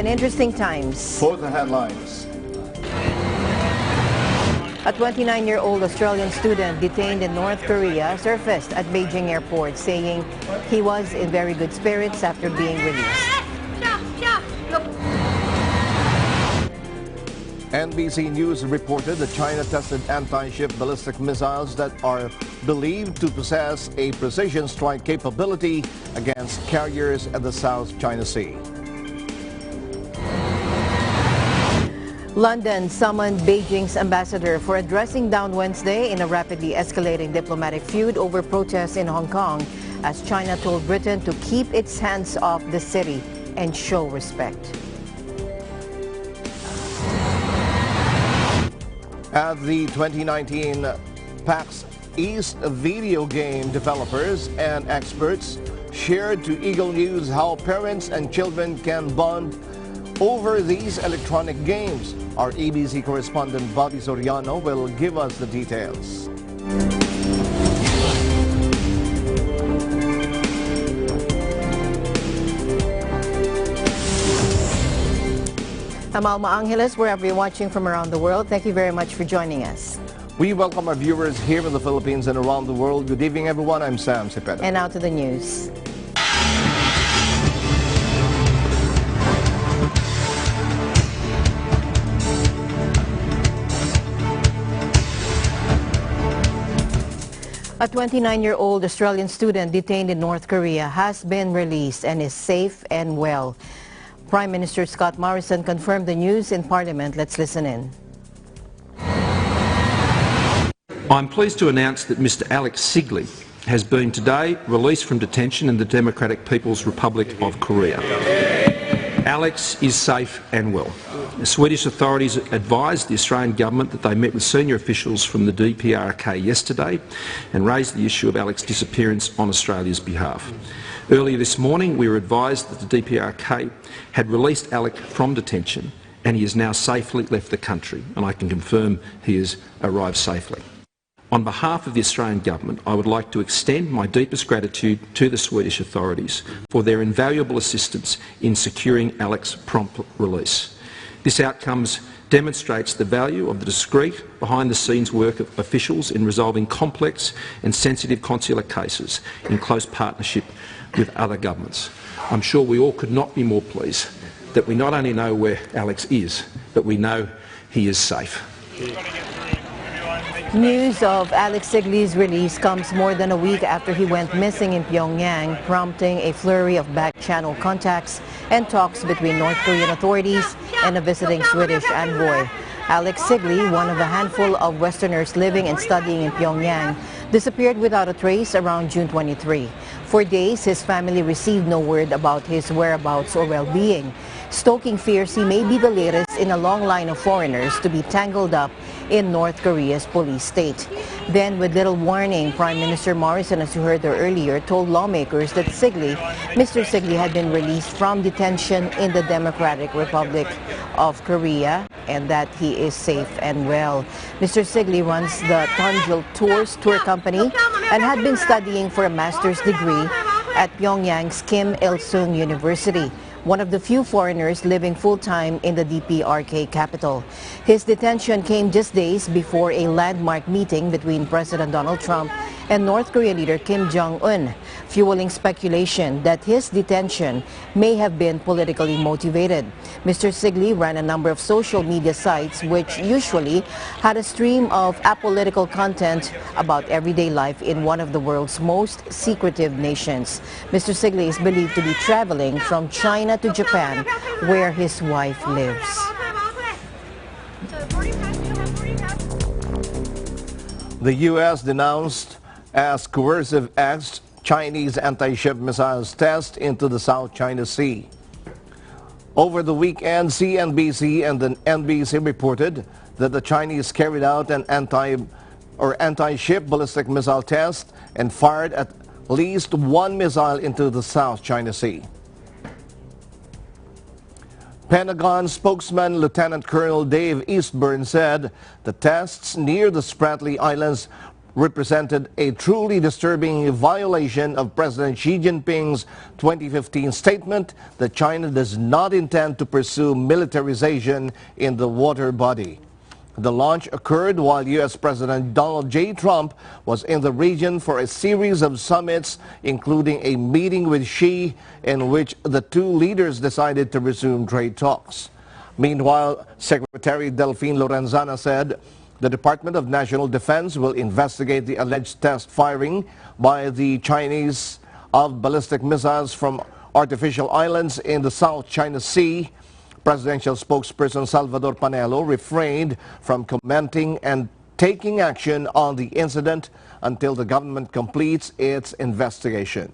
11 interesting times. For the headlines. A 29-year-old Australian student detained in North Korea surfaced at Beijing airport saying he was in very good spirits after being released. NBC News reported that China tested anti-ship ballistic missiles that are believed to possess a precision strike capability against carriers at the South China Sea. London summoned Beijing's ambassador for addressing down Wednesday in a rapidly escalating diplomatic feud over protests in Hong Kong, as China told Britain to keep its hands off the city and show respect. At the 2019 PAX East, video game developers and experts shared to Eagle News how parents and children can bond over these electronic games. Our ABC correspondent Bobby Soriano will give us the details. I'm Alma Angeles, wherever you're watching from around the world. Thank you very much for joining us. We welcome our viewers here in the Philippines and around the world. Good evening, everyone. I'm Sam Cepeda. And now to the news. A 29-year-old Australian student detained in North Korea has been released and is safe and well. Prime Minister Scott Morrison confirmed the news in Parliament. Let's listen in. I'm pleased to announce that Mr Alex Sigley has been today released from detention in the Democratic People's Republic of Korea. Alex is safe and well. The Swedish authorities advised the Australian government that they met with senior officials from the DPRK yesterday and raised the issue of Alex's disappearance on Australia's behalf. Earlier this morning, we were advised that the DPRK had released Alex from detention and he has now safely left the country, and I can confirm he has arrived safely. On behalf of the Australian government, I would like to extend my deepest gratitude to the Swedish authorities for their invaluable assistance in securing Alex's prompt release. This outcome demonstrates the value of the discreet, behind-the-scenes work of officials in resolving complex and sensitive consular cases in close partnership with other governments. I'm sure we all could not be more pleased that we not only know where Alex is, but we know he is safe. News of Alex Sigley's release comes more than a week after he went missing in Pyongyang, prompting a flurry of back-channel contacts and talks between North Korean authorities and a visiting Swedish envoy. Alex Sigley, one of a handful of Westerners living and studying in Pyongyang, disappeared without a trace around June 23. For days, his family received no word about his whereabouts or well-being, stoking fears he may be the latest in a long line of foreigners to be tangled up in North Korea's police state. Then, with little warning, Prime Minister Morrison, as you heard there earlier, told lawmakers that Mr. Sigley had been released from detention in the Democratic Republic of Korea and that he is safe and well. Mr. Sigley runs the Torrential tour company and had been studying for a master's degree at Pyongyang's Kim Il-sung University, one of the few foreigners living full-time in the DPRK capital. His detention came just days before a landmark meeting between President Donald Trump and North Korean leader Kim Jong-un, fueling speculation that his detention may have been politically motivated. Mr. Sigley ran a number of social media sites which usually had a stream of apolitical content about everyday life in one of the world's most secretive nations. Mr. Sigley is believed to be traveling from China to Japan, where his wife lives. The U.S. denounced as coercive acts Chinese anti-ship missiles test into the South China Sea. Over the weekend, CNBC and the NBC reported that the Chinese carried out an anti-ship ballistic missile test and fired at least one missile into the South China Sea. Pentagon spokesman Lieutenant Colonel Dave Eastburn said the tests near the Spratly Islands represented a truly disturbing violation of President Xi Jinping's 2015 statement that China does not intend to pursue militarization in the water body. The launch occurred while U.S. President Donald J. Trump was in the region for a series of summits, including a meeting with Xi in which the two leaders decided to resume trade talks. Meanwhile, Secretary Delphine Lorenzana said the Department of National Defense will investigate the alleged test firing by the Chinese of ballistic missiles from artificial islands in the South China Sea. Presidential spokesperson Salvador Panelo refrained from commenting and taking action on the incident until the government completes its investigation.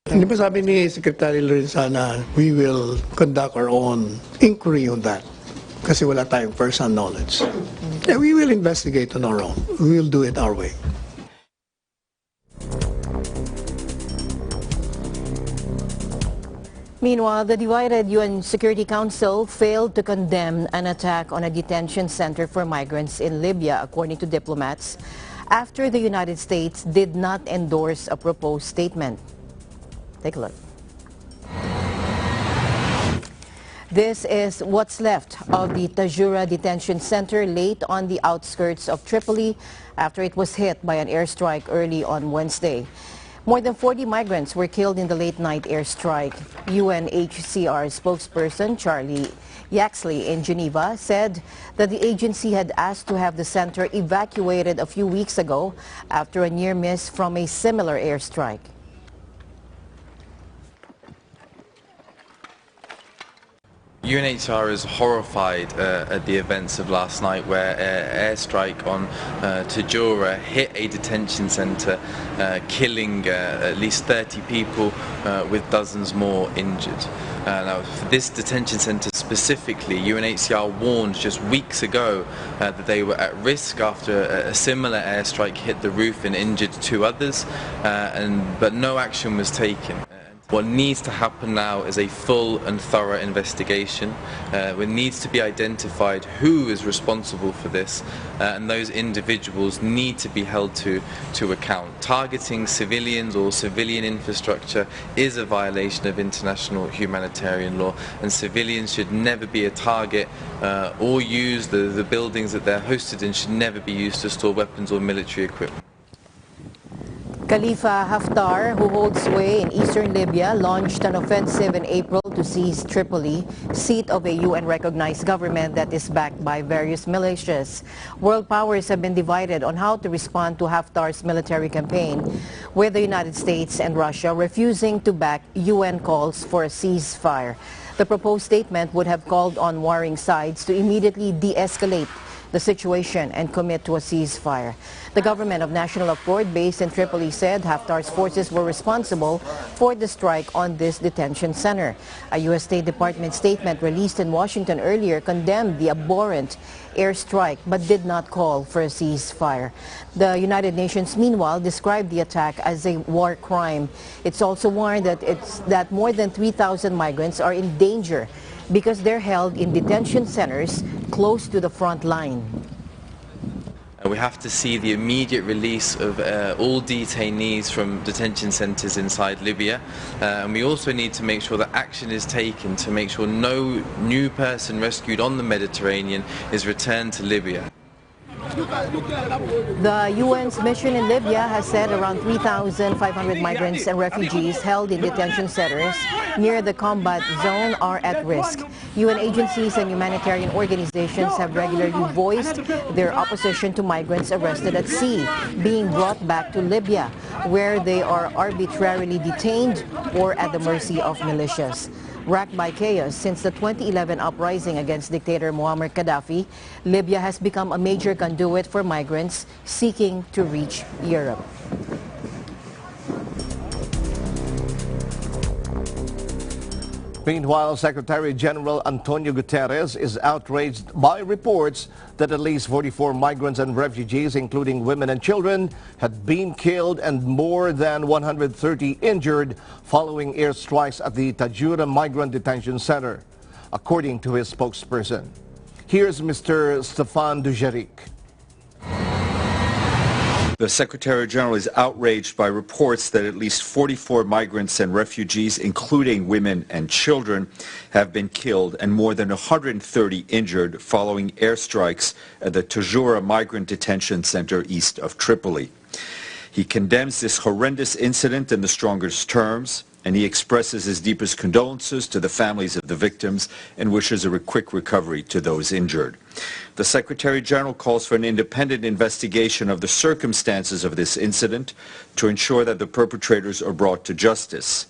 Hindi ba sabi ni Secretary Lorenzana, we will conduct our own inquiry on that kasi wala tayong first-hand knowledge. Yeah, we will investigate on our own. We will do it our way. Meanwhile, the divided UN Security Council failed to condemn an attack on a detention center for migrants in Libya, according to diplomats, after the United States did not endorse a proposed statement. Take a look. This is what's left of the Tajura Detention Center late on the outskirts of Tripoli after it was hit by an airstrike early on Wednesday. More than 40 migrants were killed in the late-night airstrike. UNHCR spokesperson Charlie Yaxley in Geneva said that the agency had asked to have the center evacuated a few weeks ago after a near miss from a similar airstrike. UNHCR is horrified at the events of last night where an airstrike on Tajura hit a detention centre, killing at least 30 people with dozens more injured. Now, for this detention centre specifically, UNHCR warned just weeks ago that they were at risk after a similar airstrike hit the roof and injured two others, but no action was taken. What needs to happen now is a full and thorough investigation. It needs to be identified who is responsible for this, and those individuals need to be held to account. Targeting civilians or civilian infrastructure is a violation of international humanitarian law, and civilians should never be a target or use the buildings that they're hosted in should never be used to store weapons or military equipment. Khalifa Haftar, who holds sway in eastern Libya, launched an offensive in April to seize Tripoli, seat of a UN-recognized government that is backed by various militias. World powers have been divided on how to respond to Haftar's military campaign, with the United States and Russia refusing to back UN calls for a ceasefire. The proposed statement would have called on warring sides to immediately de-escalate the situation and commit to a ceasefire. The government of national accord based in Tripoli said Haftar's forces were responsible for the strike on this detention center. A U.S. State Department statement released in Washington earlier condemned the abhorrent airstrike but did not call for a ceasefire. The United Nations, meanwhile, described the attack as a war crime. It's also warned that more than 3,000 migrants are in danger because they're held in detention centers close to the front line. We have to see the immediate release of all detainees from detention centres inside Libya, and we also need to make sure that action is taken to make sure no new person rescued on the Mediterranean is returned to Libya. The UN's mission in Libya has said around 3,500 migrants and refugees held in detention centers near the combat zone are at risk. UN agencies and humanitarian organizations have regularly voiced their opposition to migrants arrested at sea being brought back to Libya, where they are arbitrarily detained or at the mercy of militias. Racked by chaos since the 2011 uprising against dictator Muammar Gaddafi, Libya has become a major conduit for migrants seeking to reach Europe. Meanwhile, Secretary General Antonio Guterres is outraged by reports that at least 44 migrants and refugees, including women and children, had been killed and more than 130 injured following airstrikes at the Tajura Migrant Detention Center, according to his spokesperson. Here's Mr. Stefan Dujarric. The Secretary General is outraged by reports that at least 44 migrants and refugees, including women and children, have been killed and more than 130 injured following airstrikes at the Tajura migrant detention center east of Tripoli. He condemns this horrendous incident in the strongest terms, and he expresses his deepest condolences to the families of the victims and wishes a quick recovery to those injured. The Secretary General calls for an independent investigation of the circumstances of this incident to ensure that the perpetrators are brought to justice.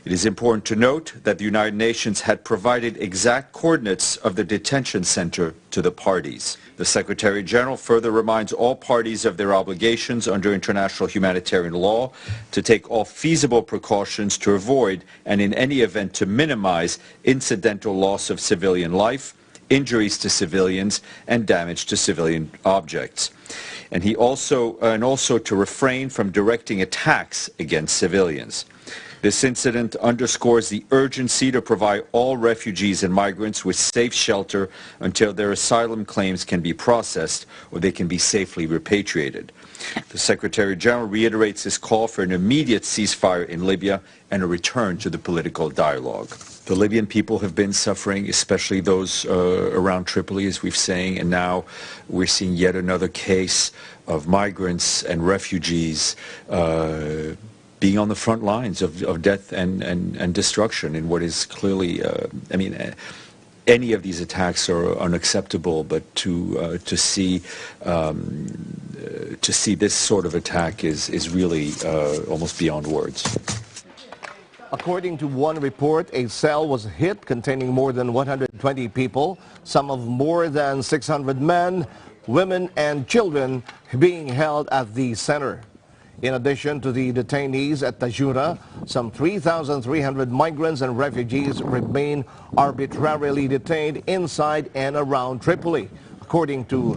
It is important to note that the United Nations had provided exact coordinates of the detention center to the parties. The Secretary General further reminds all parties of their obligations under international humanitarian law to take all feasible precautions to avoid and in any event to minimize incidental loss of civilian life, injuries to civilians, and damage to civilian objects. And also to refrain from directing attacks against civilians. This incident underscores the urgency to provide all refugees and migrants with safe shelter until their asylum claims can be processed or they can be safely repatriated. The Secretary General reiterates his call for an immediate ceasefire in Libya and a return to the political dialogue. The Libyan people have been suffering, especially those around Tripoli, as we've saying, and now we're seeing yet another case of migrants and refugees being on the front lines of death and destruction in what is clearly, any of these attacks are unacceptable, but to see this sort of attack is really almost beyond words. According to one report, a cell was hit containing more than 120 people, some of more than 600 men, women, and children being held at the center. In addition to the detainees at Tajura, some 3,300 migrants and refugees remain arbitrarily detained inside and around Tripoli, according to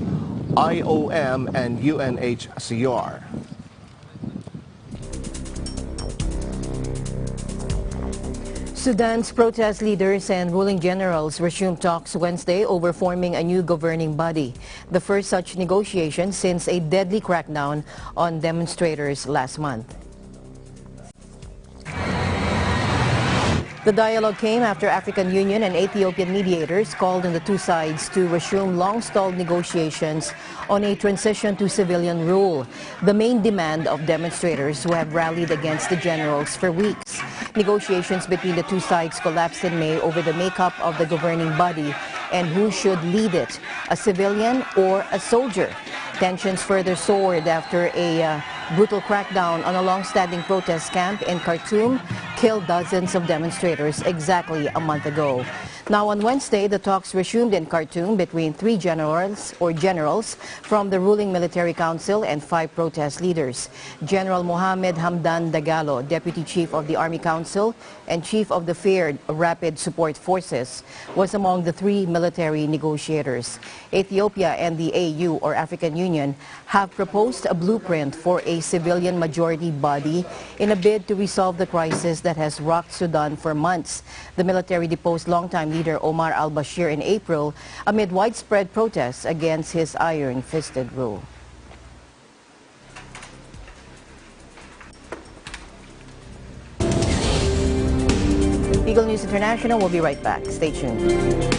IOM and UNHCR. Sudan's protest leaders and ruling generals resumed talks Wednesday over forming a new governing body, the first such negotiation since a deadly crackdown on demonstrators last month. The dialogue came after African Union and Ethiopian mediators called on the two sides to resume long-stalled negotiations on a transition to civilian rule, the main demand of demonstrators who have rallied against the generals for weeks. Negotiations between the two sides collapsed in May over the makeup of the governing body and who should lead it, a civilian or a soldier. Tensions further soared after a brutal crackdown on a long-standing protest camp in Khartoum killed dozens of demonstrators exactly a month ago. Now on Wednesday, the talks resumed in Khartoum between three generals from the ruling military council and 5 protest leaders. General Mohamed Hamdan Dagalo, Deputy Chief of the Army Council and Chief of the feared Rapid Support Forces, was among the 3 military negotiators. Ethiopia and the AU, or African Union, have proposed a blueprint for a civilian majority body in a bid to resolve the crisis that has rocked Sudan for months. The military deposed longtime leader Omar al-Bashir in April amid widespread protests against his iron-fisted rule. Eagle News International will be right back. Stay tuned.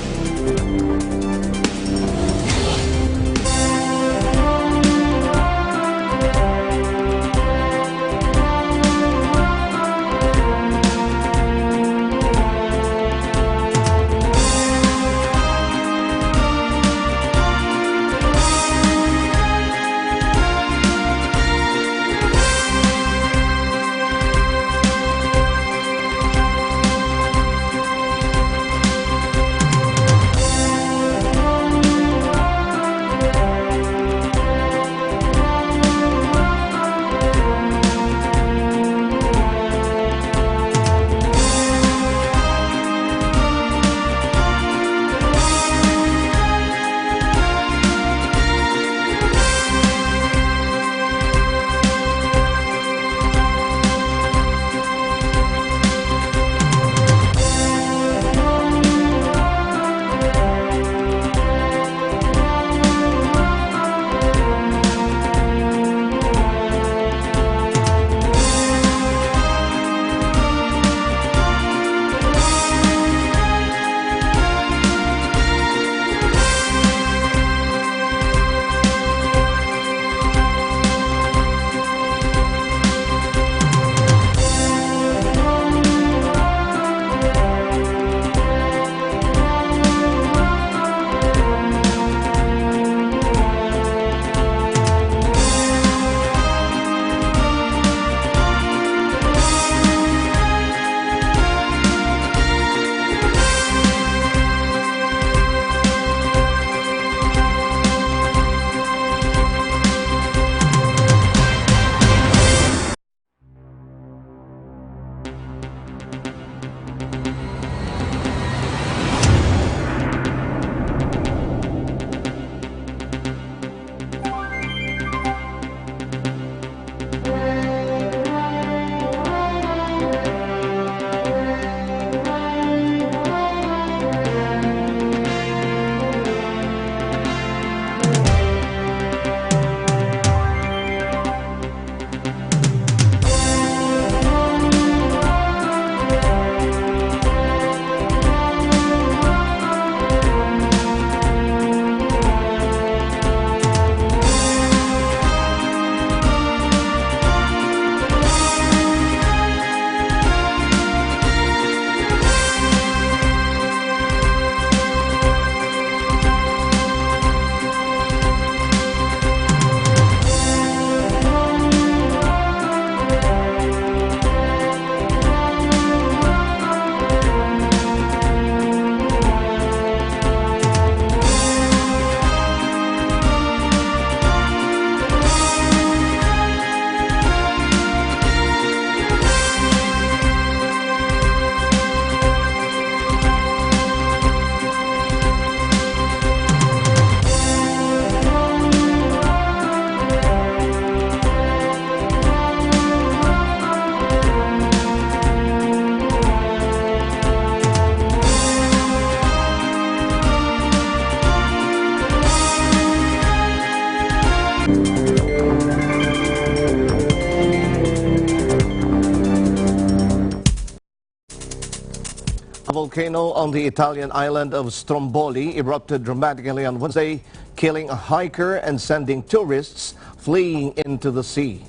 volcano on the Italian island of Stromboli erupted dramatically on Wednesday, killing a hiker and sending tourists fleeing into the sea.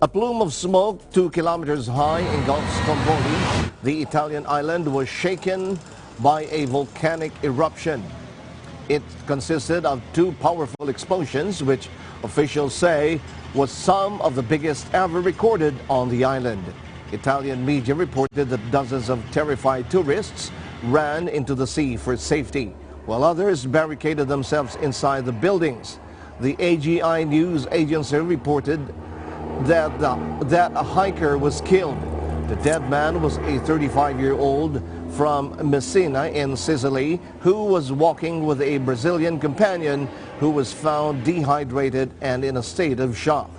A plume of smoke 2 kilometers high engulfed Stromboli. The Italian island was shaken by a volcanic eruption. It consisted of 2 powerful explosions, which officials say was some of the biggest ever recorded on the island. Italian media reported that dozens of terrified tourists ran into the sea for safety, while others barricaded themselves inside the buildings. The AGI news agency reported that a hiker was killed. The dead man was a 35-year-old from Messina in Sicily who was walking with a Brazilian companion who was found dehydrated and in a state of shock.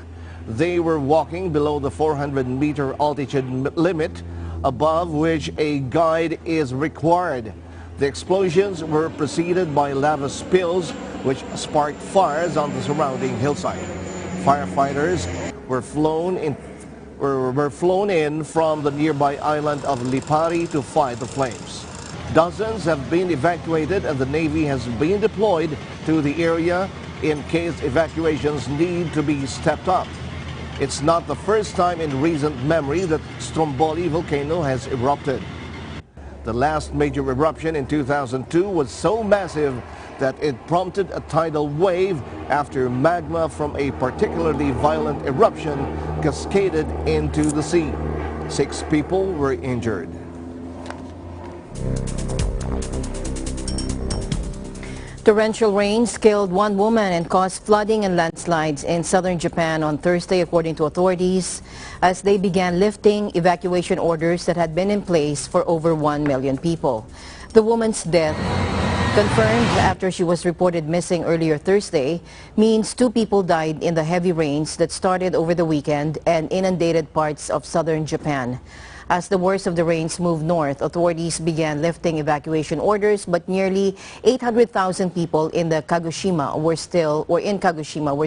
They were walking below the 400-meter altitude limit, above which a guide is required. The explosions were preceded by lava spills, which sparked fires on the surrounding hillside. Firefighters were flown in from the nearby island of Lipari to fight the flames. Dozens have been evacuated and the Navy has been deployed to the area in case evacuations need to be stepped up. It's not the first time in recent memory that Stromboli volcano has erupted. The last major eruption in 2002 was so massive that it prompted a tidal wave after magma from a particularly violent eruption cascaded into the sea. 6 people were injured. Torrential rains killed 1 woman and caused flooding and landslides in southern Japan on Thursday, according to authorities, as they began lifting evacuation orders that had been in place for over 1 million people. The woman's death, confirmed after she was reported missing earlier Thursday, means 2 people died in the heavy rains that started over the weekend and inundated parts of southern Japan. As the worst of the rains moved north, authorities began lifting evacuation orders, but nearly 800,000 people in Kagoshima were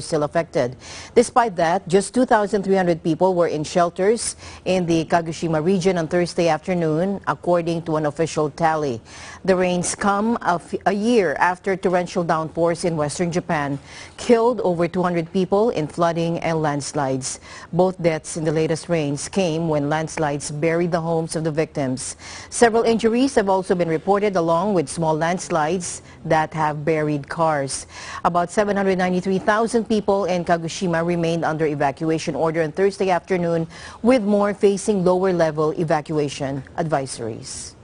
still affected. Despite that, just 2,300 people were in shelters in the Kagoshima region on Thursday afternoon, according to an official tally. The rains come a year after torrential downpours in western Japan killed over 200 people in flooding and landslides. Both deaths in the latest rains came when landslides buried the homes of the victims. Several injuries have also been reported, along with small landslides that have buried cars. About 793,000 people in Kagoshima remained under evacuation order on Thursday afternoon, with more facing lower-level evacuation advisories.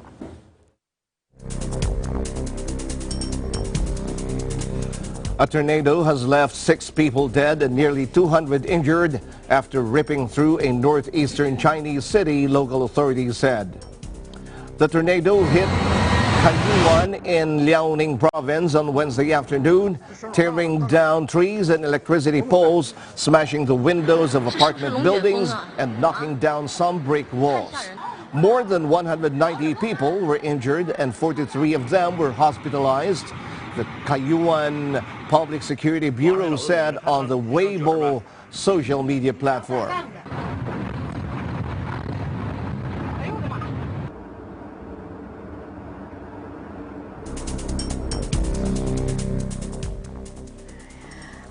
A tornado has left 6 people dead and nearly 200 injured after ripping through a northeastern Chinese city, local authorities said. The tornado hit Kaiyuan in Liaoning province on Wednesday afternoon, tearing down trees and electricity poles, smashing the windows of apartment buildings and knocking down some brick walls. More than 190 people were injured and 43 of them were hospitalized. The Kaiyuan Public Security Bureau said on the Weibo social media platform.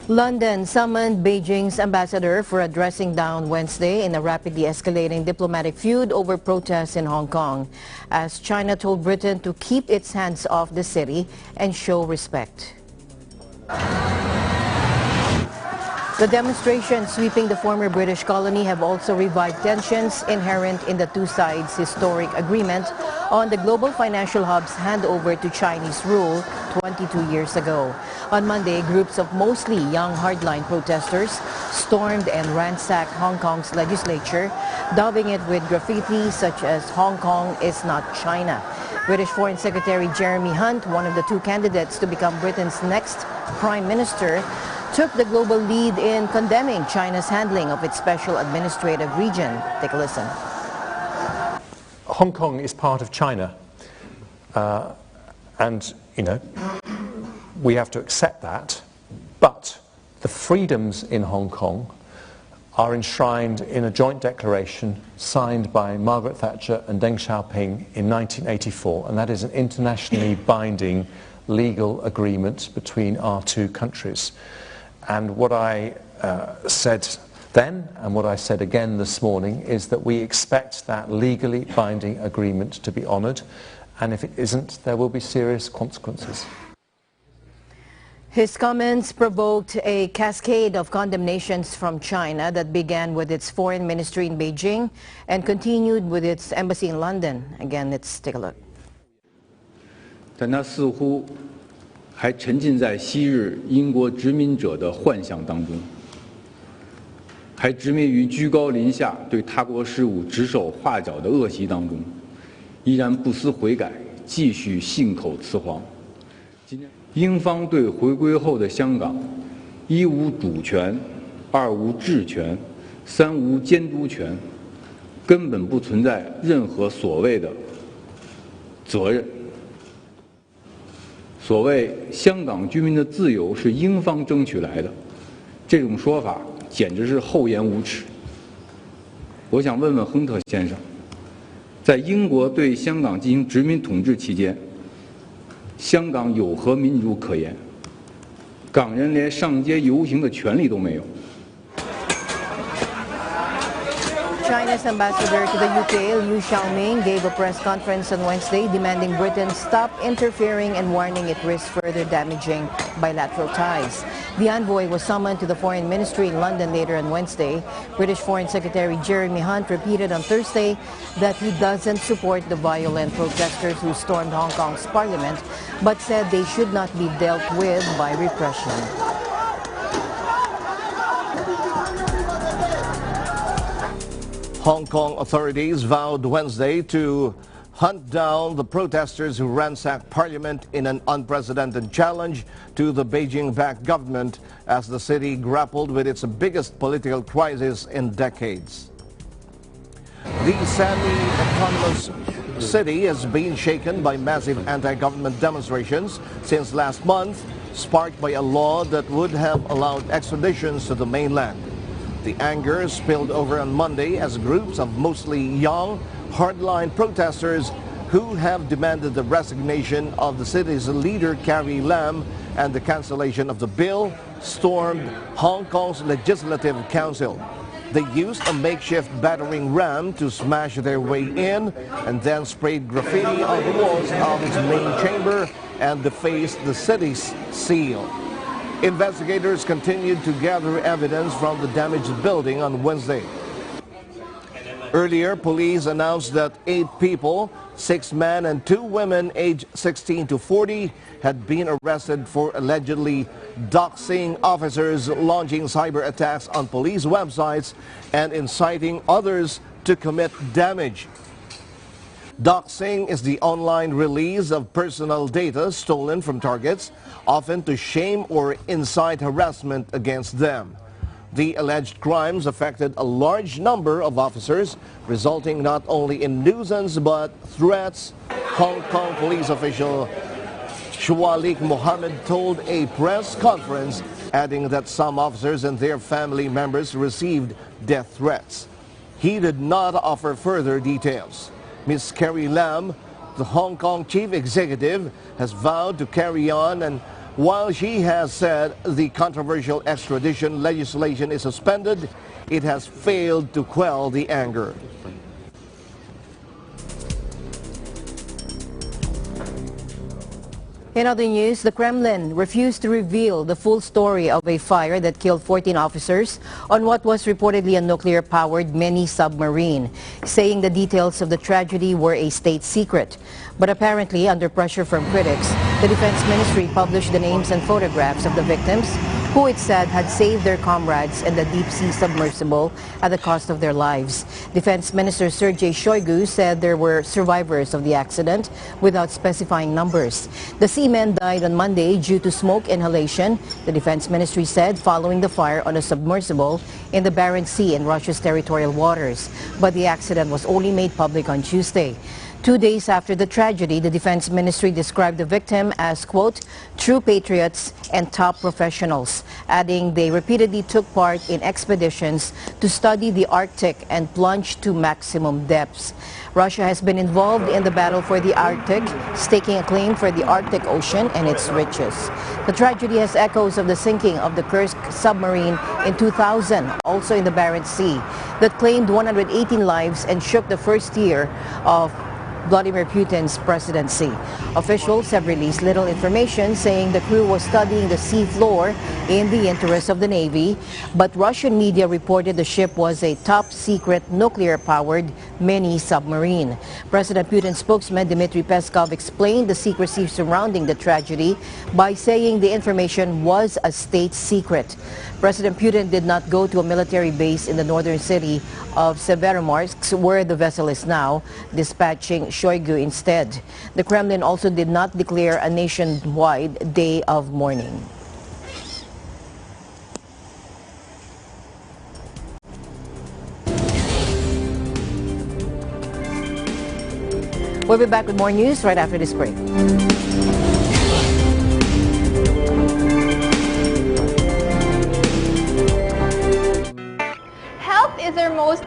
London summoned Beijing's ambassador for a dressing down Wednesday in a rapidly escalating diplomatic feud over protests in Hong Kong, as China told Britain to keep its hands off the city and show respect. The demonstrations sweeping the former British colony have also revived tensions inherent in the 2 sides' historic agreement on the global financial hub's handover to Chinese rule 22 years ago. On Monday, groups of mostly young hardline protesters stormed and ransacked Hong Kong's legislature, daubing it with graffiti such as "Hong Kong is not China." British Foreign Secretary Jeremy Hunt, one of the 2 candidates to become Britain's next Prime Minister, took the global lead in condemning China's handling of its special administrative region. Take a listen. Hong Kong is part of China, and we have to accept that, but the freedoms in Hong Kong are enshrined in a joint declaration signed by Margaret Thatcher and Deng Xiaoping in 1984, and that is an internationally binding legal agreement between our two countries. And what I said then and what I said again this morning is that we expect that legally binding agreement to be honoured, and if it isn't, there will be serious consequences. His comments provoked a cascade of condemnations from China that began with its foreign ministry in Beijing and continued with its embassy in London. Again, let's take a look. 但他似乎还沉浸在昔日英国殖民者的幻想当中，还执迷于居高临下对他国事务指手画脚的恶习当中，依然不思悔改，继续信口雌黄。英方对回归后的香港，一无主权，二无治权，三无监督权，根本不存在任何所谓的责任。所谓香港居民的自由是英方争取来的，这种说法简直是厚颜无耻。我想问问亨特先生，在英国对香港进行殖民统治期间，香港有何民主可言？港人连上街游行的权利都没有。 China's ambassador to the UK, Liu Xiaoming, gave a press conference on Wednesday demanding Britain stop interfering and warning it risks further damaging bilateral ties. The envoy was summoned to the Foreign Ministry in London later on Wednesday. British Foreign Secretary Jeremy Hunt repeated on Thursday that he doesn't support the violent protesters who stormed Hong Kong's parliament, but said they should not be dealt with by repression. Hong Kong authorities vowed Wednesday to hunt down the protesters who ransacked parliament in an unprecedented challenge to the Beijing-backed government as the city grappled with its biggest political crisis in decades. The semi-autonomous city has been shaken by massive anti-government demonstrations since last month, sparked by a law that would have allowed extraditions to the mainland. The anger spilled over on Monday as groups of mostly young, hardline protesters who have demanded the resignation of the city's leader Carrie Lam and the cancellation of the bill stormed Hong Kong's Legislative Council. They used a makeshift battering ram to smash their way in and then sprayed graffiti on the walls of its main chamber and defaced the city's seal. Investigators continued to gather evidence from the damaged building on Wednesday. Earlier, police announced that 8 people, 6 men and 2 women aged 16 to 40, had been arrested for allegedly doxing officers, launching cyber attacks on police websites, and inciting others to commit damage. Doxing is the online release of personal data stolen from targets, often to shame or incite harassment against them. The alleged crimes affected a large number of officers, resulting not only in nuisance but threats. Hong Kong police official Shualik Mohammed told a press conference, adding that some officers and their family members received death threats. He did not offer further details. Ms. Carrie Lam, the Hong Kong chief executive, has vowed to carry on, and while she has said the controversial extradition legislation is suspended, it has failed to quell the anger. In other news, the Kremlin refused to reveal the full story of a fire that killed 14 officers on what was reportedly a nuclear-powered mini-submarine, saying the details of the tragedy were a state secret. But apparently, under pressure from critics, the Defense Ministry published the names and photographs of the victims, who it said had saved their comrades in the deep-sea submersible at the cost of their lives. Defense Minister Sergei Shoigu said there were survivors of the accident without specifying numbers. The seamen died on Monday due to smoke inhalation, the Defense Ministry said, following the fire on a submersible in the Barents Sea in Russia's territorial waters. But the accident was only made public on Tuesday. 2 days after the tragedy, the Defense Ministry described the victim as, quote, true patriots and top professionals, adding they repeatedly took part in expeditions to study the Arctic and plunge to maximum depths. Russia has been involved in the battle for the Arctic, staking a claim for the Arctic Ocean and its riches. The tragedy has echoes of the sinking of the Kursk submarine in 2000, also in the Barents Sea, that claimed 118 lives and shook the first year of Vladimir Putin's presidency. Officials have released little information, saying the crew was studying the sea floor in the interest of the Navy, but Russian media reported the ship was a top-secret nuclear-powered mini-submarine. President Putin's spokesman Dmitry Peskov explained the secrecy surrounding the tragedy by saying the information was a state secret. President Putin did not go to a military base in the northern city of Severomorsk, where the vessel is now, dispatching Shoigu instead. The Kremlin also did not declare a nationwide day of mourning. We'll be back with more news right after this break. Health is our most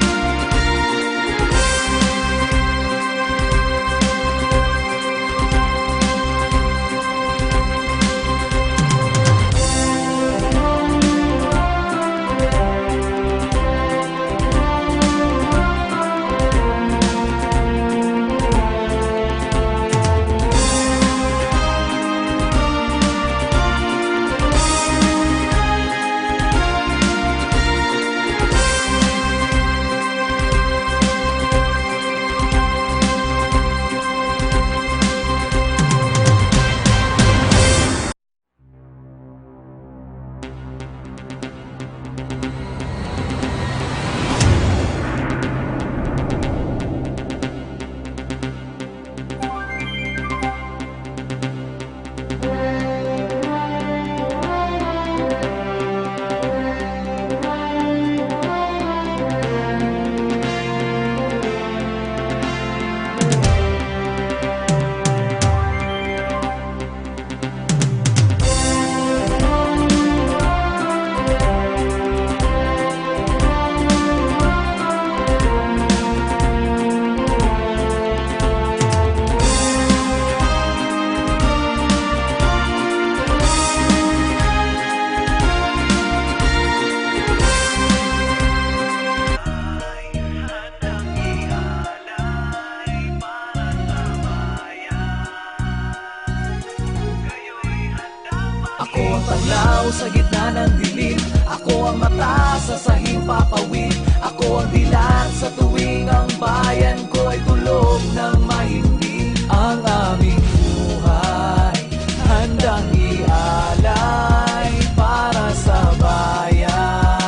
sa gitna ng dilim. Ako ang mata sa sahing papawid. Ako ang dilat sa tuwing ang bayan ko ay tulog ng mahimbing. Ang aming buhay handang ialay para sa bayan.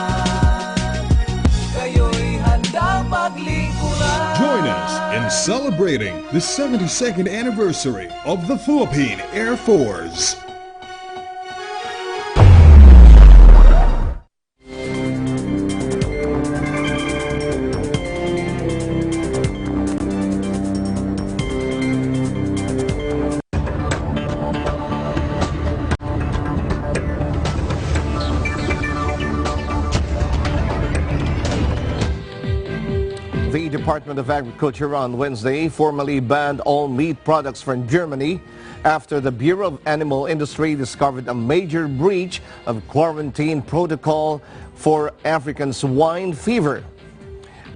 Kayo'y handang maglingkuran. Join us in celebrating the 72nd anniversary of the Philippine Air Force. The Department of Agriculture on Wednesday formally banned all meat products from Germany after the Bureau of Animal Industry discovered a major breach of quarantine protocol for African swine fever.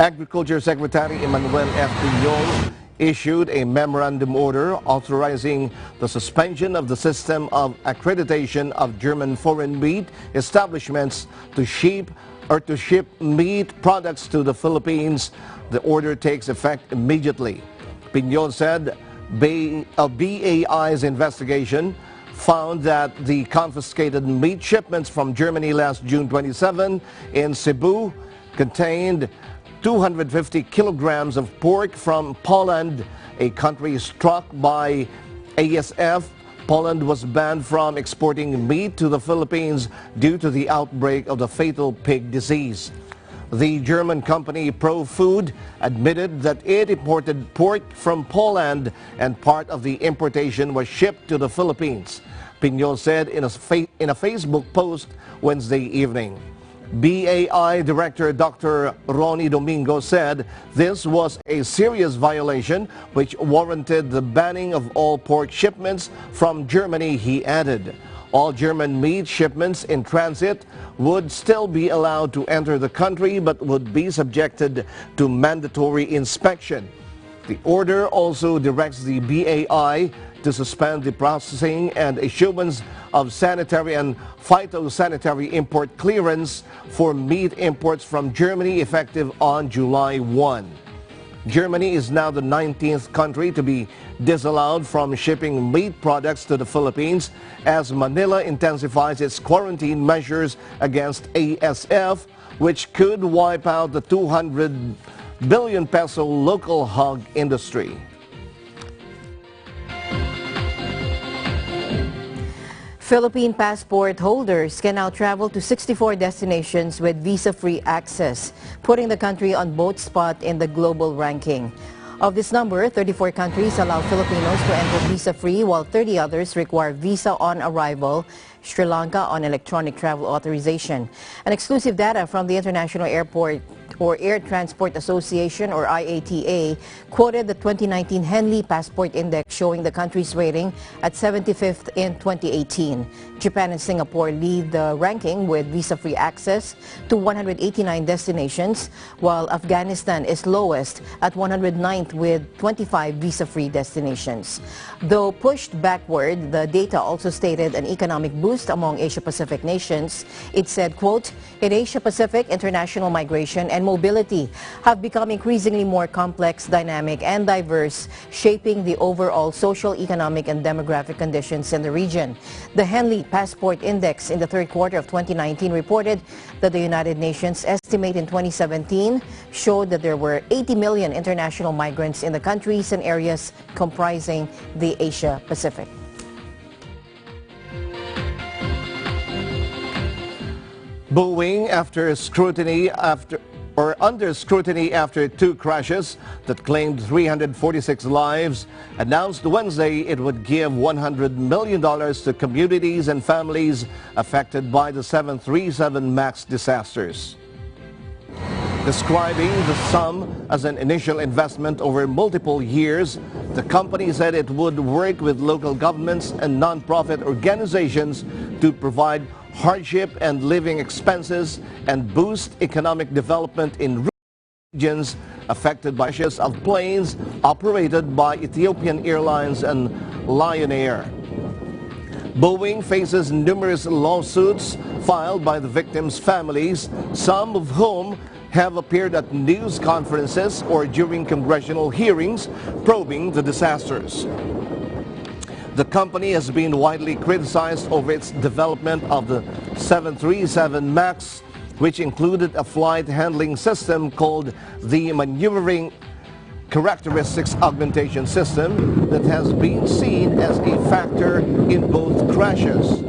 Agriculture Secretary Emmanuel F. Piñol issued a memorandum order authorizing the suspension of the system of accreditation of German foreign meat establishments to ship meat products to the Philippines. The order takes effect immediately. Piñol said BAI's investigation found that the confiscated meat shipments from Germany last June 27 in Cebu contained 250 kilograms of pork from Poland, a country struck by ASF. Poland was banned from exporting meat to the Philippines due to the outbreak of the fatal pig disease. The German company ProFood admitted that it imported pork from Poland and part of the importation was shipped to the Philippines. Piñol said in a Facebook post Wednesday evening. BAI Director Dr. Ronnie Domingo said this was a serious violation which warranted the banning of all pork shipments from Germany, he added. All German meat shipments in transit would still be allowed to enter the country but would be subjected to mandatory inspection. The order also directs the BAI to suspend the processing and issuance of sanitary and phytosanitary import clearance for meat imports from Germany effective on July 1. Germany is now the 19th country to be disallowed from shipping meat products to the Philippines as Manila intensifies its quarantine measures against ASF, which could wipe out the 200 billion peso local hog industry. Philippine passport holders can now travel to 64 destinations with visa-free access, putting the country on both spot in the global ranking. Of this number, 34 countries allow Filipinos to enter visa-free, while 30 others require visa on arrival, Sri Lanka on electronic travel authorization. An exclusive data from the International Airport or Air Transport Association, or IATA, quoted the 2019 Henley Passport Index showing the country's rating at 75th in 2018. Japan and Singapore lead the ranking with visa-free access to 189 destinations, while Afghanistan is lowest at 109th with 25 visa-free destinations. Though pushed backward, the data also stated an economic boost among Asia-Pacific nations. It said, quote, "In Asia-Pacific, international migration and mobility have become increasingly more complex, dynamic, and diverse, shaping the overall social, economic, and demographic conditions in the region." The Henley Passport Index in the third quarter of 2019 reported that the United Nations estimate in 2017 showed that there were 80 million international migrants in the countries and areas comprising the Asia-Pacific. Boeing under scrutiny after two crashes that claimed 346 lives, announced Wednesday it would give $100 million to communities and families affected by the 737 MAX disasters. Describing the sum as an initial investment over multiple years, the company said it would work with local governments and non-profit organizations to provide hardship and living expenses and boost economic development in regions affected by crashes of planes operated by Ethiopian Airlines and Lion Air. Boeing faces numerous lawsuits filed by the victims' families, some of whom have appeared at news conferences or during congressional hearings probing the disasters. The company has been widely criticized over its development of the 737 MAX, which included a flight handling system called the Maneuvering Characteristics Augmentation System that has been seen as a factor in both crashes.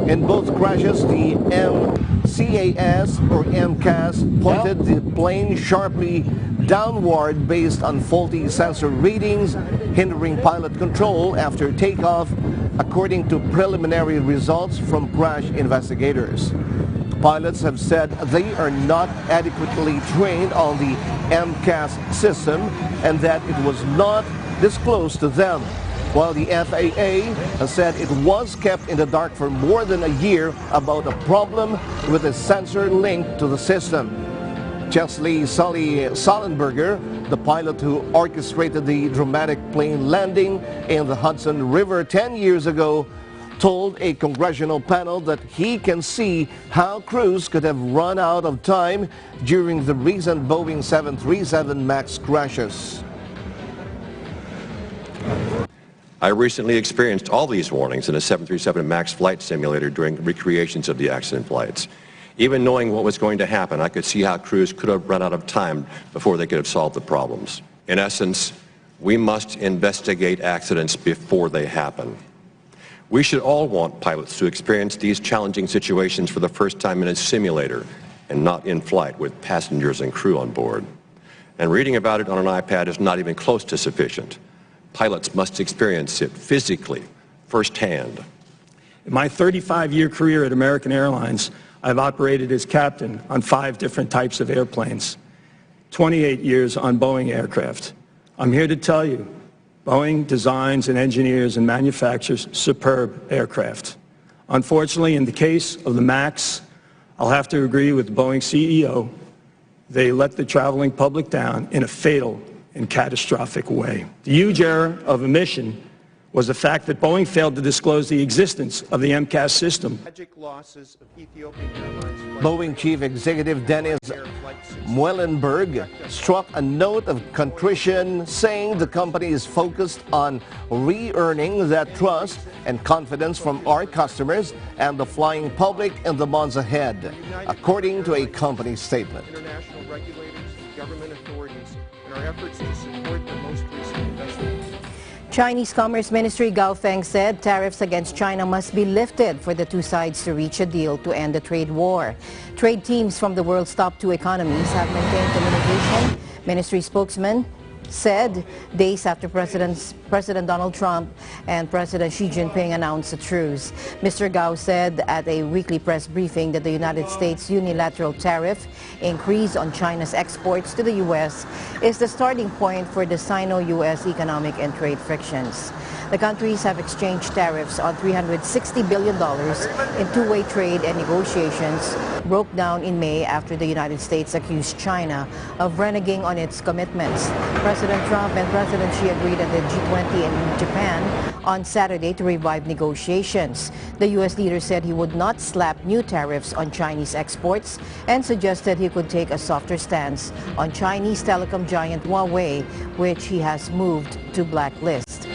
In both crashes, the MCAS or MCAS pointed the plane sharply downward based on faulty sensor readings, hindering pilot control after takeoff, according to preliminary results from crash investigators. Pilots have said they are not adequately trained on the MCAS system and that it was not disclosed to them, while the FAA has said it was kept in the dark for more than a year about a problem with a sensor linked to the system. Chesley Sully Sullenberger, the pilot who orchestrated the dramatic plane landing in the Hudson River 10 years ago, told a congressional panel that he can see how crews could have run out of time during the recent Boeing 737 MAX crashes. I recently experienced all these warnings in a 737 MAX flight simulator during recreations of the accident flights. Even knowing what was going to happen, I could see how crews could have run out of time before they could have solved the problems. In essence, we must investigate accidents before they happen. We should all want pilots to experience these challenging situations for the first time in a simulator and not in flight with passengers and crew on board. And reading about it on an iPad is not even close to sufficient. Pilots must experience it physically, firsthand. In my 35-year career at American Airlines, I've operated as captain on 5 different types of airplanes, 28 years on Boeing aircraft. I'm here to tell you, Boeing designs and engineers and manufactures superb aircraft. Unfortunately, in the case of the MAX, I'll have to agree with the Boeing CEO. They let the traveling public down in a fatal and catastrophic way. The huge error of omission was the fact that Boeing failed to disclose the existence of the MCAS system. Boeing Chief Executive Dennis Muilenburg struck a note of contrition, saying the company is focused on re-earning that trust and confidence from our customers and the flying public in the months ahead, according to a company statement. International regulators, government authorities, in our efforts to support the most recent investment. Chinese Commerce Ministry Gao Feng said tariffs against China must be lifted for the two sides to reach a deal to end the trade war. Trade teams from the world's top 2 economies have maintained communication. Ministry spokesman said days after President Donald Trump and President Xi Jinping announced a truce. Mr. Gao said at a weekly press briefing that the United States' unilateral tariff increase on China's exports to the U.S. is the starting point for the Sino-U.S. economic and trade frictions. The countries have exchanged tariffs on $360 billion in two-way trade, and negotiations broke down in May after the United States accused China of reneging on its commitments. President Trump and President Xi agreed at the G20 in Japan on Saturday to revive negotiations. The U.S. leader said he would not slap new tariffs on Chinese exports and suggested he could take a softer stance on Chinese telecom giant Huawei, which he has moved to blacklist.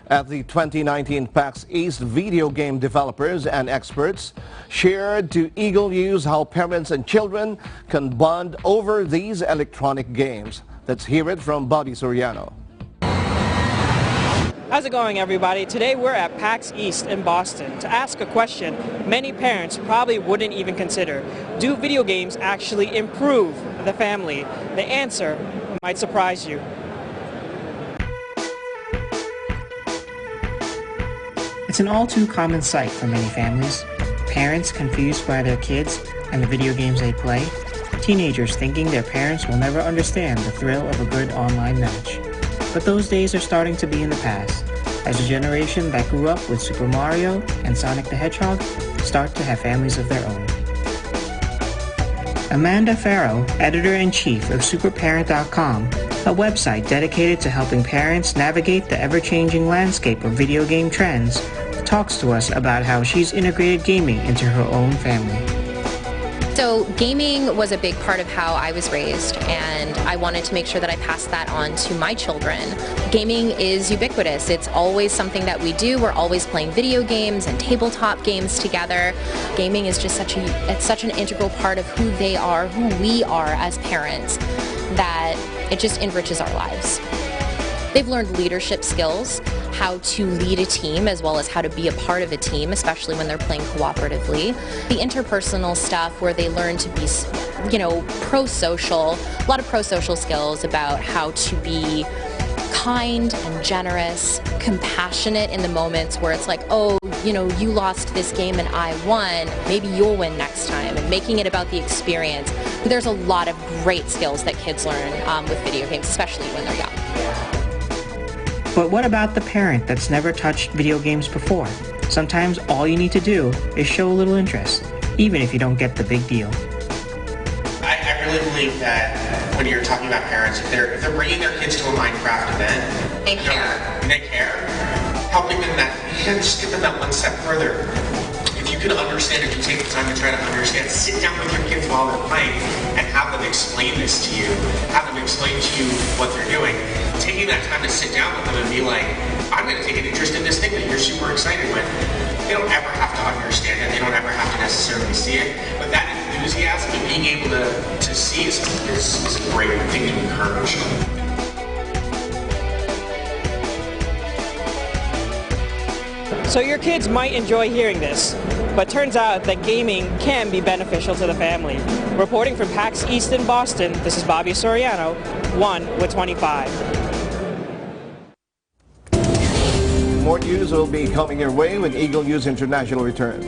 At the 2019 PAX East, video game developers and experts shared to Eagle News how parents and children can bond over these electronic games. Let's hear it from Bobby Soriano. How's it going, everybody? Today we're at PAX East in Boston to ask a question many parents probably wouldn't even consider. Do video games actually improve the family? The answer might surprise you. It's an all too common sight for many families. Parents confused by their kids and the video games they play. Teenagers thinking their parents will never understand the thrill of a good online match. But those days are starting to be in the past, as a generation that grew up with Super Mario and Sonic the Hedgehog start to have families of their own. Amanda Farrow, editor-in-chief of superparent.com, a website dedicated to helping parents navigate the ever-changing landscape of video game trends, talks to us about how she's integrated gaming into her own family. So gaming was a big part of how I was raised, and I wanted to make sure that I passed that on to my children. Gaming is ubiquitous. It's always something that we do. We're always playing video games and tabletop games together. Gaming is just such an integral part of who they are, who we are as parents, that it just enriches our lives. They've learned leadership skills, how to lead a team as well as how to be a part of a team, especially when they're playing cooperatively. The interpersonal stuff where they learn to be, pro-social, a lot of pro-social skills about how to be kind and generous, compassionate in the moments where it's like, oh, you lost this game and I won, maybe you'll win next time, and making it about the experience. There's a lot of great skills that kids learn with video games, especially when they're young. But what about the parent that's never touched video games before? Sometimes all you need to do is show a little interest, even if you don't get the big deal. I really believe that when you're talking about parents, if they're bringing their kids to a Minecraft event, they care, helping them just give them that one step further. If you can understand, if you take the time to try to understand, sit down with your kids while they're playing and have them explain this to you, have them explain to you what they're doing. Taking that time to sit down with them and be like, I'm going to take an interest in this thing that you're super excited with. They don't ever have to understand it. They don't ever have to necessarily see it. But that enthusiasm and being able to see is a great thing to encourage. So your kids might enjoy hearing this, but turns out that gaming can be beneficial to the family. Reporting from PAX East in Boston, this is Bobby Soriano, 1 with 25. More news will be coming your way when Eagle News International returns.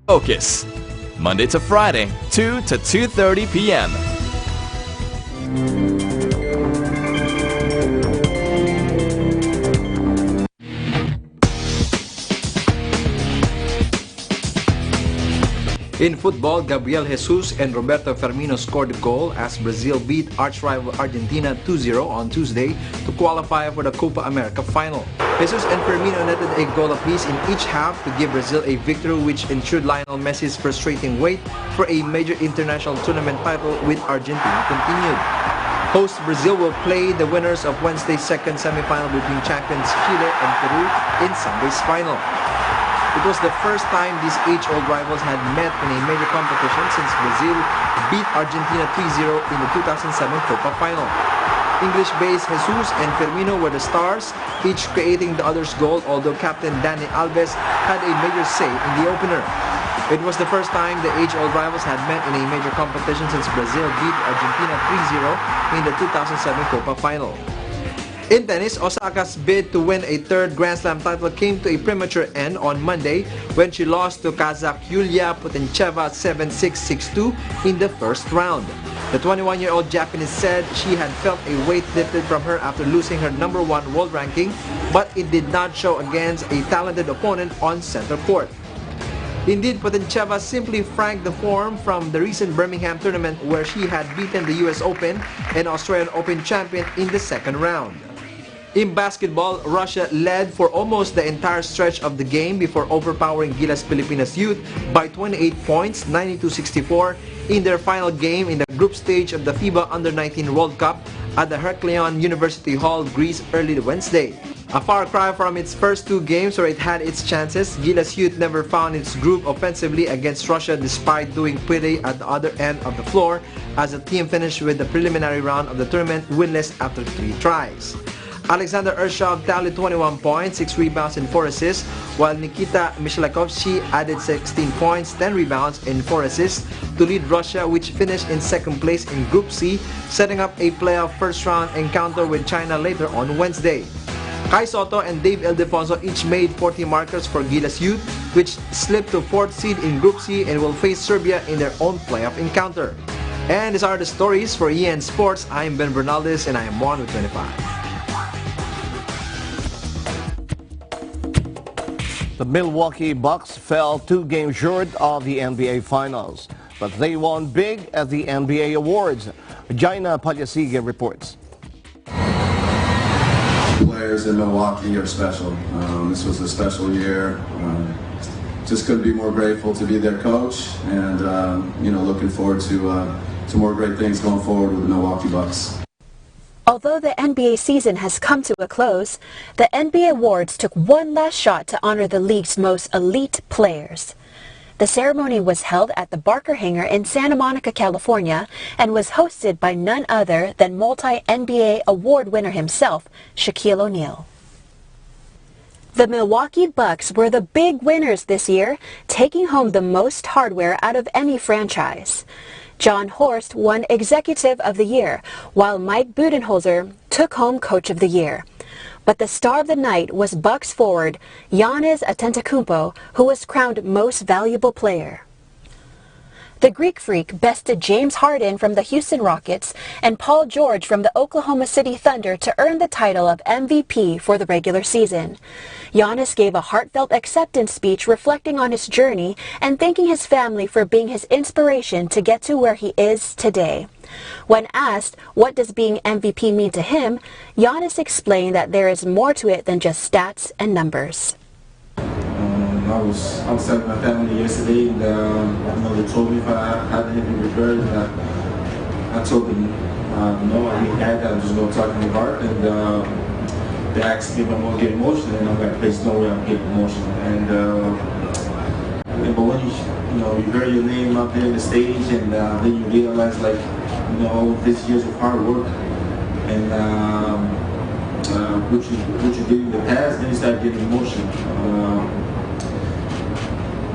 Focus, Monday to Friday, 2 to 2:30 p.m. In football, Gabriel Jesus and Roberto Firmino scored a goal as Brazil beat arch-rival Argentina 2-0 on Tuesday to qualify for the Copa America final. Jesus and Firmino netted a goal apiece in each half to give Brazil a victory, which ensured Lionel Messi's frustrating wait for a major international tournament title with Argentina continued. Host Brazil will play the winners of Wednesday's second semifinal between champions Chile and Peru in Sunday's final. It was the first time these age-old rivals had met in a major competition since Brazil beat Argentina 3-0 in the 2007 Copa final. English-based Jesus and Firmino were the stars, each creating the other's goal, although captain Dani Alves had a major say in the opener. It was the first time the age-old rivals had met in a major competition since Brazil beat Argentina 3-0 in the 2007 Copa final. In tennis, Osaka's bid to win a third Grand Slam title came to a premature end on Monday when she lost to Kazakh Yulia Putincheva 7-6, 6-2 in the first round. The 21-year-old Japanese said she had felt a weight lifted from her after losing her #1 world ranking, but it did not show against a talented opponent on center court. Indeed, Putincheva simply franked the form from the recent Birmingham tournament where she had beaten the US Open and Australian Open champion in the second round. In basketball, Russia led for almost the entire stretch of the game before overpowering Gilas Pilipinas youth by 28 points, 92-64, in their final game in the group stage of the FIBA Under-19 World Cup at the Heraklion University Hall, Greece, early Wednesday. A far cry from its first two games where it had its chances, Gilas youth never found its groove offensively against Russia despite doing pretty at the other end of the floor as the team finished with the preliminary round of the tournament winless after 3 tries. Alexander Urshov tallied 21 points, 6 rebounds and 4 assists, while Nikita Mishlakovsky added 16 points, 10 rebounds and 4 assists to lead Russia, which finished in second place in Group C, setting up a playoff first-round encounter with China later on Wednesday. Kai Soto and Dave Ildefonso each made 40 markers for Gilas Youth, which slipped to 4th seed in Group C and will face Serbia in their own playoff encounter. And these are the stories for eSports. I'm Ben Bernaldez and I am 1 with 25. The Milwaukee Bucks fell 2 games short of the NBA Finals, but they won big at the NBA Awards. Jaina Palyasige reports. Players in Milwaukee are special. This was a special year. just couldn't be more grateful to be their coach, and looking forward to more great things going forward with the Milwaukee Bucks. Although the NBA season has come to a close, the NBA Awards took one last shot to honor the league's most elite players. The ceremony was held at the Barker Hangar in Santa Monica, California, and was hosted by none other than multi-NBA award winner himself, Shaquille O'Neal. The Milwaukee Bucks were the big winners this year, taking home the most hardware out of any franchise. John Horst won Executive of the Year, while Mike Budenholzer took home Coach of the Year. But the star of the night was Bucks forward Giannis Antetokounmpo, who was crowned Most Valuable Player. The Greek Freak bested James Harden from the Houston Rockets and Paul George from the Oklahoma City Thunder to earn the title of MVP for the regular season. Giannis gave a heartfelt acceptance speech reflecting on his journey and thanking his family for being his inspiration to get to where he is today. When asked what does being MVP mean to him, Giannis explained that there is more to it than just stats and numbers. I was outside with my family yesterday, and they told me if I had anything prepared, and I told them no, I didn't have that. I'm just going to talk in the heart, and they asked me if I'm going to get emotional, and I'm like, there's no way I'm getting emotional. And but when you hear your name up there in the stage, and then you realize this years of hard work, and what you did in the past, then you start getting emotional.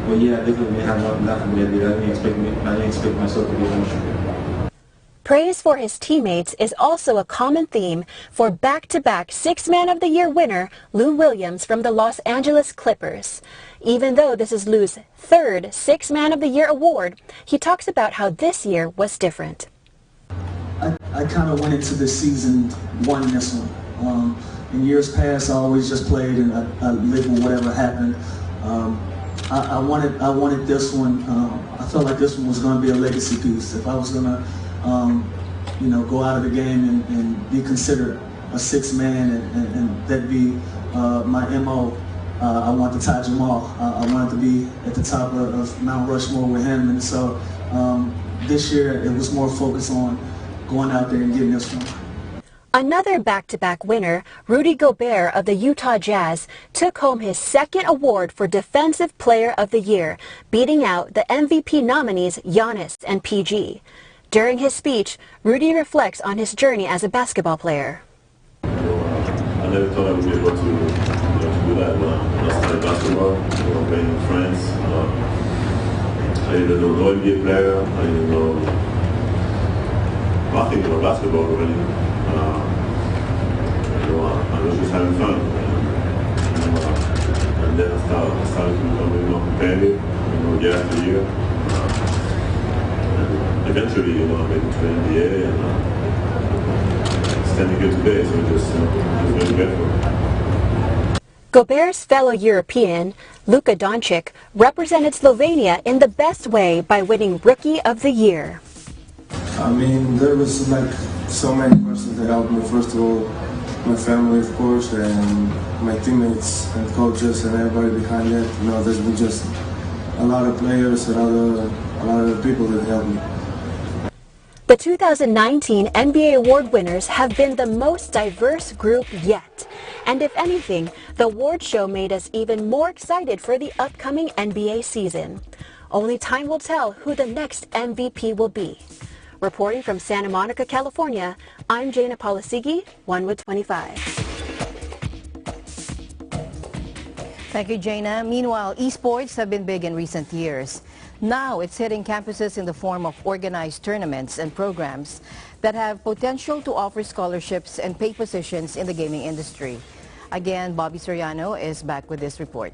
But yeah, definitely had nothing to do. I didn't expect myself to get emotional. Praise for his teammates is also a common theme for back-to-back Sixth Man of the Year winner Lou Williams from the Los Angeles Clippers. Even though this is Lou's third Sixth Man of the Year award, he talks about how this year was different. I kind of went into this season wanting this one. In years past, I always just played and I lived with whatever happened. I wanted this one. I felt like this one was going to be a legacy piece. If I was going to, go out of the game and be considered a sixth man, and that'd be my MO. I want the Taj Mahal. I wanted to be at the top of Mount Rushmore with him, and so this year it was more focused on going out there and getting this one. Another back-to-back winner, Rudy Gobert of the Utah Jazz, took home his second award for Defensive Player of the Year, beating out the MVP nominees Giannis and PG. During his speech, Rudy reflects on his journey as a basketball player. I never thought I would be able to do that. When I started basketball, playing with friends. I didn't know no NBA player. I didn't know nothing about basketball really. I was just having fun, and then I started to become more competitive, year after year. And eventually, I made it to the NBA, and standing here today, so just really grateful. Gobert's fellow European, Luka Doncic, represented Slovenia in the best way by winning Rookie of the Year. I mean, there was so many persons that helped me. First of all, my family, of course, and my teammates and coaches and everybody behind it. There's been just a lot of players and a lot of people that helped me. The 2019 NBA award winners have been the most diverse group yet. And if anything, the award show made us even more excited for the upcoming NBA season. Only time will tell who the next MVP will be. Reporting from Santa Monica, California, I'm Jana Polisigi, 1/25. Thank you, Jana. Meanwhile, eSports have been big in recent years. Now it's hitting campuses in the form of organized tournaments and programs that have potential to offer scholarships and pay positions in the gaming industry. Again, Bobby Soriano is back with this report.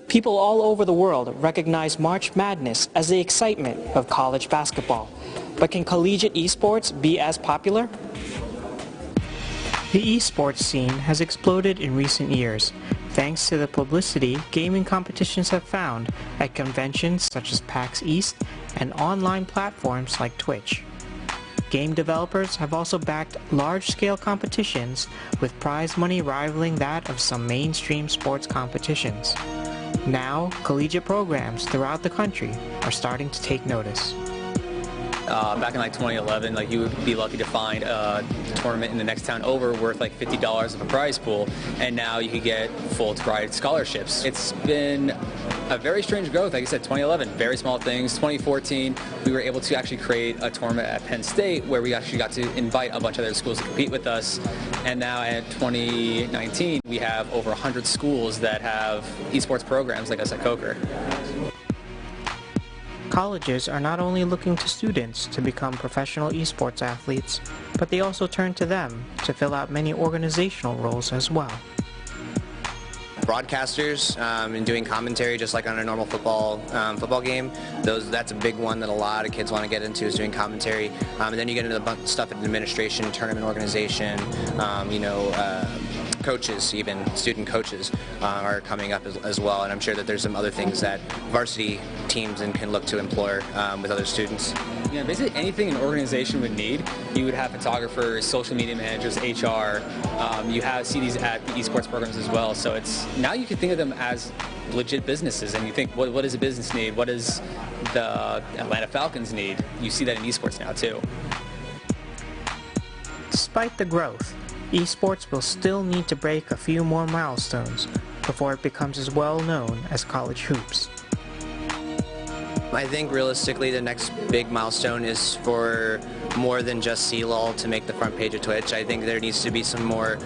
People all over the world recognize March Madness as the excitement of college basketball. But can collegiate esports be as popular? The esports scene has exploded in recent years, thanks to the publicity gaming competitions have found at conventions such as PAX East and online platforms like Twitch. Game developers have also backed large-scale competitions with prize money rivaling that of some mainstream sports competitions. Now, collegiate programs throughout the country are starting to take notice. Back in like 2011, like you would be lucky to find a tournament in the next town over worth like $50 of a prize pool, and now you could get full ride scholarships. It's been a very strange growth. Like I said, 2011, very small things. 2014, we were able to actually create a tournament at Penn State where we actually got to invite a bunch of other schools to compete with us. And now at 2019, we have over 100 schools that have esports programs like us at Coker. Colleges are not only looking to students to become professional esports athletes, but they also turn to them to fill out many organizational roles as well. Broadcasters and doing commentary just like on a normal football game. That's a big one that a lot of kids want to get into, is doing commentary. And then you get into the stuff in administration, tournament organization, coaches, even student coaches are coming up as well, and I'm sure that there's some other things that varsity teams can look to employ with other students. Yeah, basically anything an organization would need. You would have photographers, social media managers, HR. You see these at the esports programs as well. So now you can think of them as legit businesses, and you think, what does a business need? What does the Atlanta Falcons need? You see that in esports now too. Despite the growth, esports will still need to break a few more milestones before it becomes as well known as college hoops. I think realistically the next big milestone is for more than just CLOL to make the front page of Twitch. I think there needs to be some more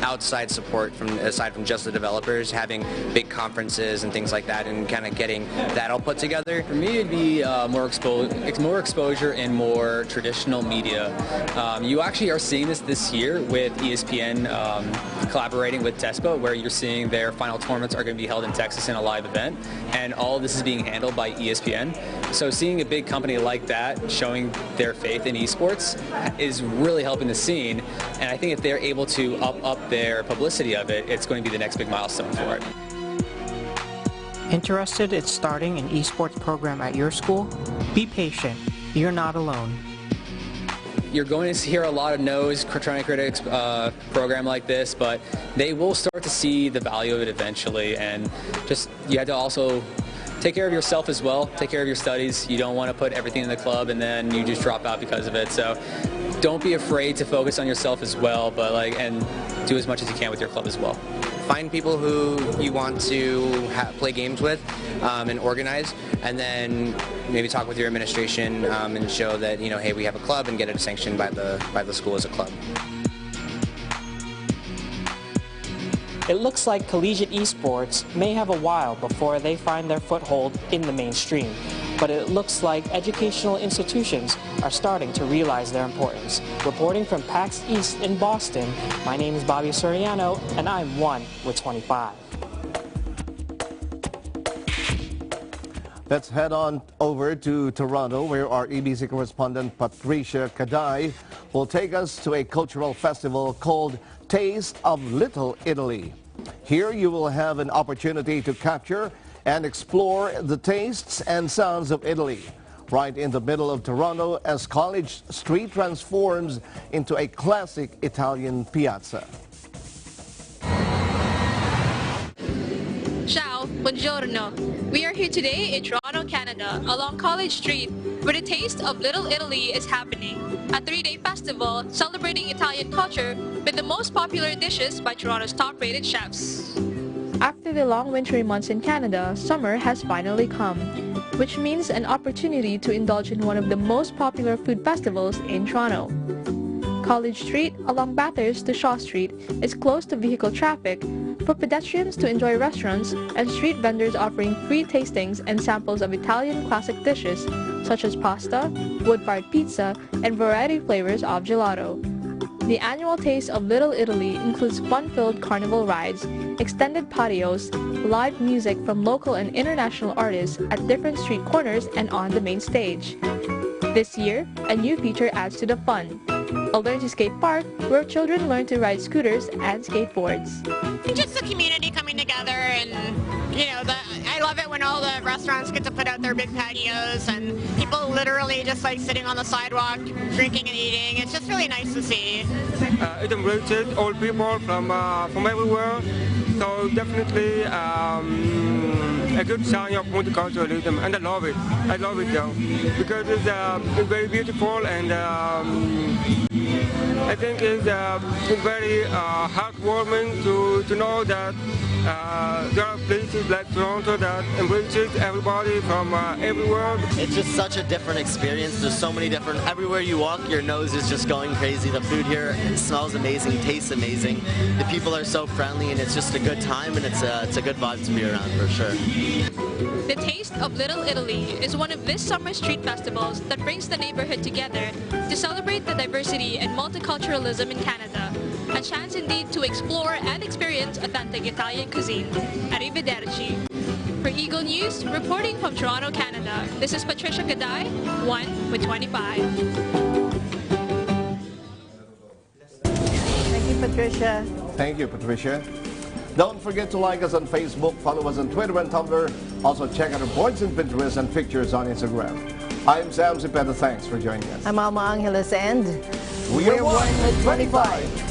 outside support aside from just the developers, having big conferences and things like that, and kind of getting that all put together. For me, it'd be more exposure in more traditional media. You actually are seeing this year with ESPN collaborating with TESPA, where you're seeing their final tournaments are going to be held in Texas in a live event, and all of this is being handled by ESPN. So seeing a big company like that showing their faith in esports is really helping the scene, and I think if they're able to up their publicity of it, it's going to be the next big milestone for it. Interested in starting an esports program at your school? Be patient. You're not alone. You're going to hear a lot of no's trying to create a program like this, but they will start to see the value of it eventually, and you have to also take care of yourself as well. Take care of your studies. You don't want to put everything in the club and then you just drop out because of it. So don't be afraid to focus on yourself as well, and do as much as you can with your club as well. Find people who you want to play games with and organize, and then maybe talk with your administration and show that, hey, we have a club, and get it sanctioned by the school as a club. It looks like collegiate esports may have a while before they find their foothold in the mainstream, but it looks like educational institutions are starting to realize their importance. Reporting from PAX East in Boston, my name is Bobby Soriano, and I'm 1 with 25. Let's head on over to Toronto, where our EBC correspondent Patricia Kadai will take us to a cultural festival called Taste of Little Italy. Here you will have an opportunity to capture and explore the tastes and sounds of Italy, right in the middle of Toronto, as College Street transforms into a classic Italian piazza. Ciao, buongiorno. We are here today in Toronto, Canada, along College Street, where the Taste of Little Italy is happening, a 3-day festival celebrating Italian culture with the most popular dishes by Toronto's top-rated chefs. After the long wintry months in Canada, summer has finally come, which means an opportunity to indulge in one of the most popular food festivals in Toronto. College Street, along Bathurst to Shaw Street, is closed to vehicle traffic for pedestrians to enjoy restaurants and street vendors offering free tastings and samples of Italian classic dishes such as pasta, wood-fired pizza, and variety flavors of gelato. The annual Taste of Little Italy includes fun-filled carnival rides, extended patios, live music from local and international artists at different street corners and on the main stage. This year, a new feature adds to the fun: a Learn to Skate Park, where children learn to ride scooters and skateboards. It's just the community coming together and I love it when all the restaurants get to put out their big patios and people literally just like sitting on the sidewalk, drinking and eating. It's just really nice to see. It embraces all people from everywhere, so definitely a good sign of multiculturalism, and I love it. I love it though, because it's very beautiful, and I think it's very heartwarming to know that there are places like Toronto that embraces everybody from everywhere. It's just such a different experience. There's so many different, everywhere you walk, your nose is just going crazy. The food here smells amazing, tastes amazing. The people are so friendly, and it's just a good time, and it's a good vibe to be around for sure. The Taste of Little Italy is one of this summer street festivals that brings the neighborhood together to celebrate the diversity and multiculturalism in Canada. A chance indeed to explore and experience authentic Italian cuisine. Arrivederci. For Eagle News, reporting from Toronto, Canada, this is Patricia Gaday, 1 with 25. Thank you, Patricia. Thank you, Patricia. Don't forget to like us on Facebook, follow us on Twitter and Tumblr. Also check out our boards and Pinterest and pictures on Instagram. I'm Sam Zepeda. Thanks for joining us. I'm Alma Angeles, and we're 1 with 25.